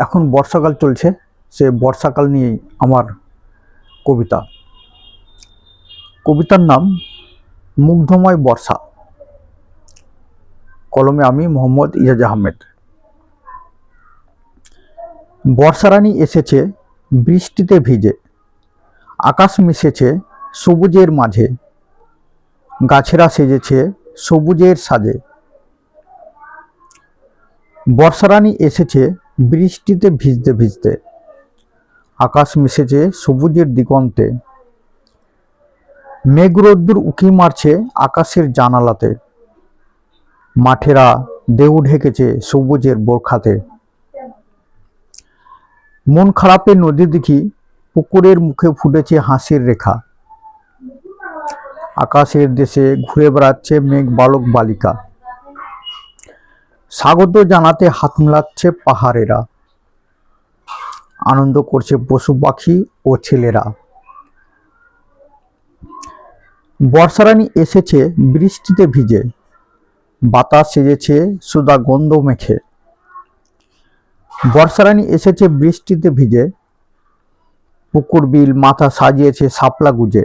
এখন বর্ষাকাল চলছে, সে বর্ষাকাল নিয়েই আমার কবিতা। কবিতার নাম মুগ্ধময় বর্ষা। কলমে আমি মোহাম্মদ ইজাজ আহমেদ। বর্ষারানী এসেছে বৃষ্টিতে ভিজে, আকাশ মিশেছে সবুজের মাঝে, গাছেরা সেজেছে সবুজের সাজে। বর্ষারানী এসেছে বৃষ্টিতে ভিজতে ভিজতে, আকাশ মিশেছে সবুজের দিগন্তে। মেঘ রোদ্দুর উঁকি মারছে আকাশের জানালাতে, মাঠেরা দেউ ঢেকেছে সবুজের বোরখাতে। মন খারাপে নদী দেখি, পুকুরের মুখে ফুটেছে হাসির রেখা। আকাশের দেশে ঘুরে বেড়াচ্ছে মেঘ বালক বালিকা, স্বাগত জানাতে হাত মেলাচ্ছে পাহাড়েরা, আনন্দ করছে পশু পাখি ও ছেলেরা। বর্ষারানী এসেছে বৃষ্টিতে ভিজে, বাতাস সেজেছে সুধা গন্ধ মেখে। বর্ষারানী এসেছে বৃষ্টিতে ভিজে, পুকুর বিল মাথা সাজিয়েছে শাপলা গুজে।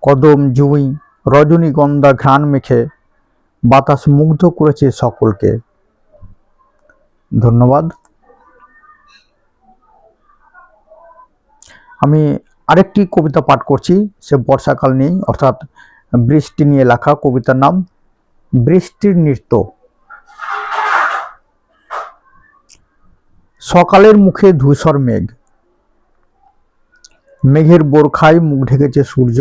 কদম জুঁই রজনীগন্ধা ঘ্রাণ মেখে, বাতাস মুগ্ধ করেছে সকলকে। ধন্যবাদ। আমি আরেকটি কবিতা পাঠ করছি, সে বর্ষাকাল নিয়ে, অর্থাৎ বৃষ্টি নিয়ে লেখা। কবিতার নাম বৃষ্টির নৃত্য। সকালের মুখে ধূসর মেঘ, মেঘের বোরখায় মুখ ঢেকেছে সূর্য।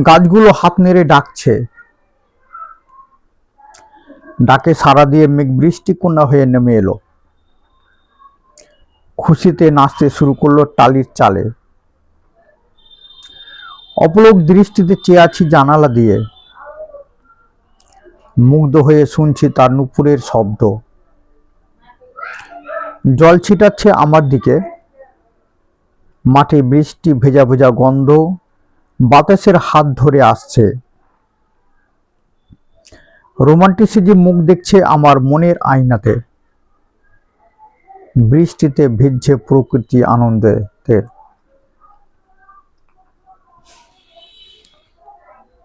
গাছগুলো হাত নেড়ে ডাকছে, ডাকে সাড়া দিয়ে মেঘ বৃষ্টি কন্যা হয়ে নেমে এলো। খুশিতে নাচতে শুরু করলো টালির চালে। অপলক দৃষ্টিতে চেয়ে আছি জানালা দিয়ে, মুগ্ধ হয়ে শুনছি তার নুপুরের শব্দ। জল ছিটাচ্ছে আমার দিকে, মাঠে বৃষ্টি ভেজা ভেজা গন্ধ বাতাসের হাত ধরে আসছে। রোমান্টিসিজম মুখ দেখছে আমার মনের আয়নাতে, বৃষ্টিতে ভিজছে প্রকৃতি আনন্দেতে।